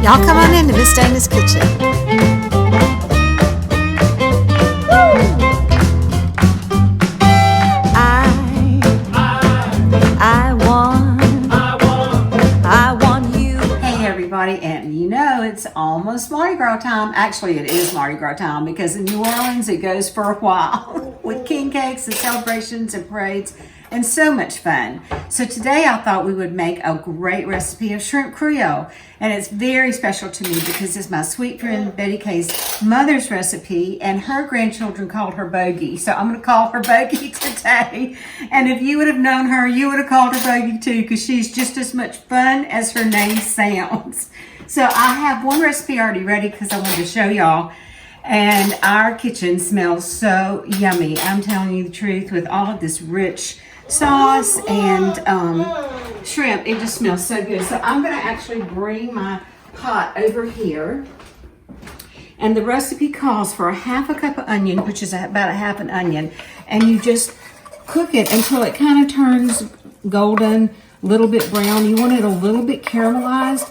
Y'all come on into Miss Dana's kitchen. I want you. Hey everybody, and you know it's almost Mardi Gras time. Actually, it is Mardi Gras time because in New Orleans it goes for a while with king cakes and celebrations and parades and so much fun. So today I thought we would make a great recipe of shrimp Creole, and it's very special to me because it's my sweet friend Betty Kay's mother's recipe, and her grandchildren called her Bogie. So I'm going to call her Bogie today. And if you would have known her, you would have called her Bogie too, because she's just as much fun as her name sounds. So I have one recipe already ready because I wanted to show y'all. And our kitchen smells so yummy. I'm telling you the truth, with all of this rich sauce and shrimp, it just smells so good. So I'm going to actually bring my pot over here, and the recipe calls for a half a cup of onion, which is about a half an onion, and you just cook it until it kind of turns golden, a little bit brown. You want it a little bit caramelized.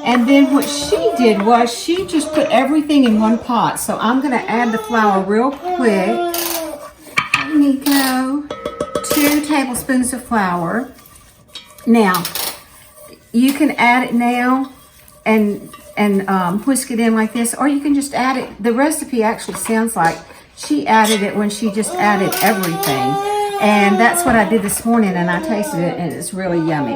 And then what she did was she just put everything in one pot. So I'm going to add the flour real quick. Nico, 2 tablespoons of flour. Now, you can add it now and whisk it in like this, or you can just add it. The recipe actually sounds like she added it when she just added everything. And that's what I did this morning, and I tasted it, and it's really yummy.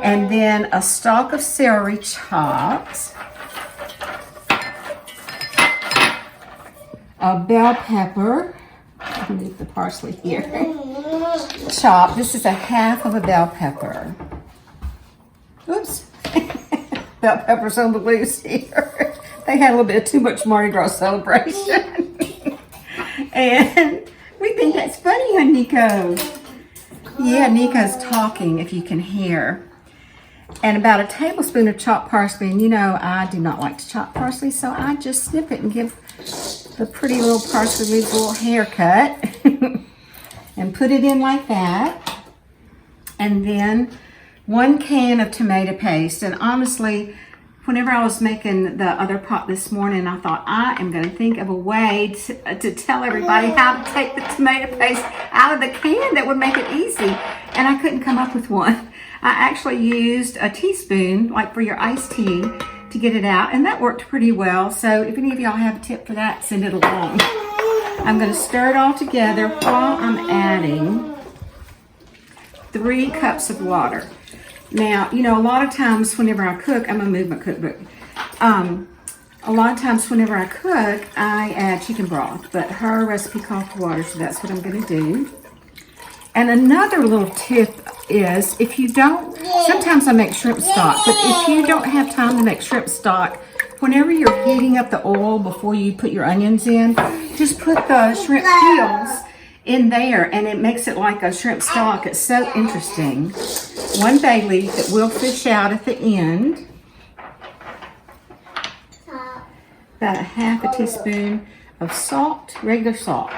And then a stalk of celery chopped, a bell pepper, I'll move the parsley here, chopped. This is a half of a bell pepper. Oops, bell pepper's on the loose here. They had a little bit of too much Mardi Gras celebration. And we think that's funny, huh, Nico? Yeah, Nico's talking, if you can hear. And about a tablespoon of chopped parsley. And you know, I do not like to chop parsley, so I just snip it and give the pretty little parsley leaf a little haircut. And put it in like that. And then 1 can of tomato paste. And honestly, whenever I was making the other pot this morning, I thought I am going to think of a way to tell everybody how to take the tomato paste out of the can that would make it easy. And I couldn't come up with one. I actually used a teaspoon, like for your iced tea, to get it out, and that worked pretty well. So if any of y'all have a tip for that, send it along. I'm going to stir it all together while I'm adding 3 cups of water. Now, you know, a lot of times whenever I cook, I'm going to move my cookbook. A lot of times whenever I cook, I add chicken broth, but her recipe called for water, so that's what I'm going to do. And another little tip is, if you don't, sometimes I make shrimp stock, but if you don't have time to make shrimp stock, whenever you're heating up the oil before you put your onions in, just put the shrimp peels in there, and it makes it like a shrimp stock. It's so interesting. 1 bay leaf that we'll fish out at the end. About a half a teaspoon of salt, regular salt.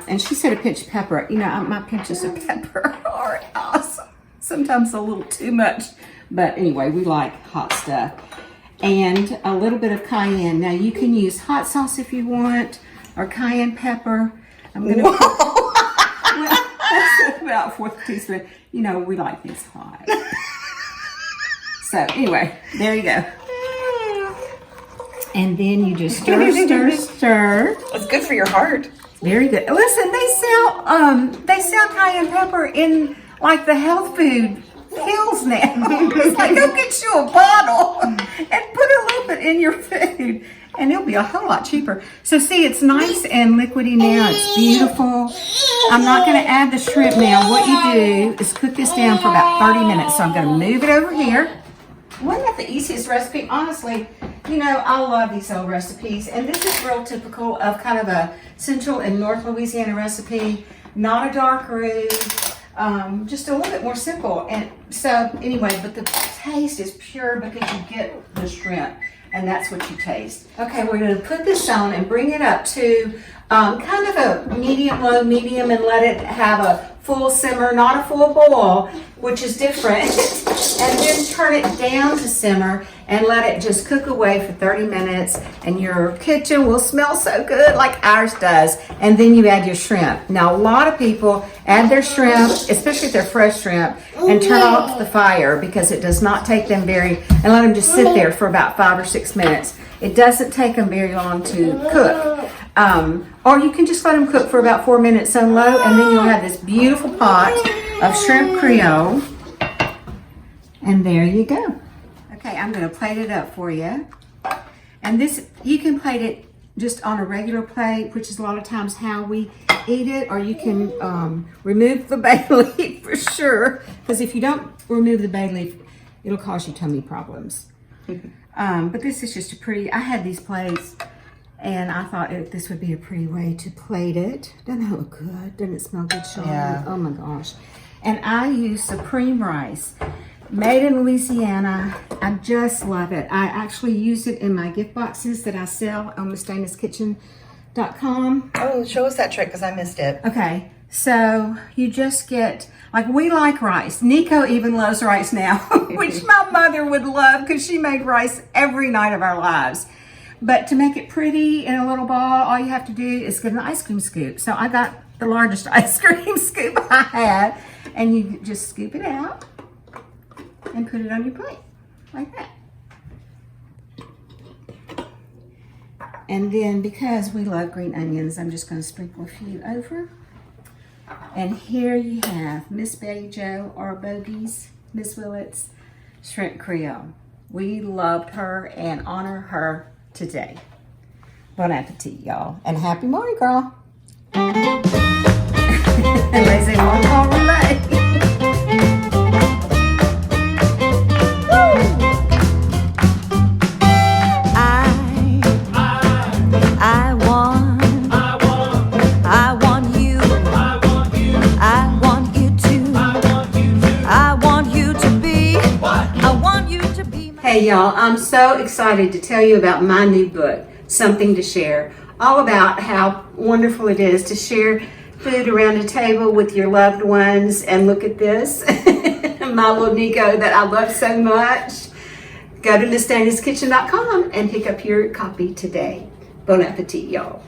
And she said a pinch of pepper. You know, my pinches of pepper are awesome. Sometimes a little too much, but anyway, we like hot stuff. And a little bit of cayenne. Now you can use hot sauce if you want, or cayenne pepper. I'm gonna put, well, that's about 1/4 teaspoon. You know, we like things hot. So anyway, there you go. And then you just stir, stir, stir. It's good for your heart. Very good. Listen, they sell cayenne pepper in like the health food pills now. It's like, go get you a bottle and put a little bit in your food, and it'll be a whole lot cheaper. So see, it's nice and liquidy now. It's beautiful. I'm not going to add the shrimp now. What you do is cook this down for about 30 minutes. So I'm going to move it over here. Wasn't that the easiest recipe? Honestly, you know, I love these old recipes, and this is real typical of kind of a Central and North Louisiana recipe. Not a dark roux, just a little bit more simple. And so anyway, but the taste is pure because you get the shrimp, and that's what you taste. Okay, we're going to put this on and bring it up to kind of a medium-low, medium, and let it have a full simmer, not a full boil, which is different. and then turn it down to simmer and let it just cook away for 30 minutes, and your kitchen will smell so good like ours does. And then you add your shrimp. Now a lot of people add their shrimp, especially if they're fresh shrimp, and turn off the fire because it does not take them and let them just sit there for about 5 or 6 minutes. It doesn't take them very long to cook. Or you can just let them cook for about 4 minutes on low, and then you'll have this beautiful pot of shrimp Creole. And there you go. Okay, I'm gonna plate it up for you. And this, you can plate it just on a regular plate, which is a lot of times how we eat it, or you can remove the bay leaf for sure, because if you don't remove the bay leaf, it'll cause you tummy problems. But this is just a pretty, I had these plates, and I thought this would be a pretty way to plate it. Doesn't that look good? Doesn't it smell good, Sean? Yeah. Oh my gosh. And I use supreme rice. Made in Louisiana. I just love it. I actually use it in my gift boxes that I sell on MissDanaskitchen.com. Oh, show us that trick because I missed it. Okay, so you just get, like, we like rice. Nico even loves rice now, which my mother would love because she made rice every night of our lives. But to make it pretty in a little ball, all you have to do is get an ice cream scoop. So I got the largest ice cream scoop I had, and you just scoop it out and put it on your plate, like that. And then, because we love green onions, I'm just gonna sprinkle a few over. And here you have Miss Betty Jo, or Bogie's, Miss Willett's Shrimp Creole. We loved her and honor her today. Bon appetit, y'all. And happy Mardi Gras. Laissez mon temps rouler. Hey y'all, I'm so excited to tell you about my new book, Something to Share, all about how wonderful it is to share food around a table with your loved ones. And look at this, my little Nico that I love so much. Go to MissDanaskitchen.com and pick up your copy today. Bon appetit, y'all.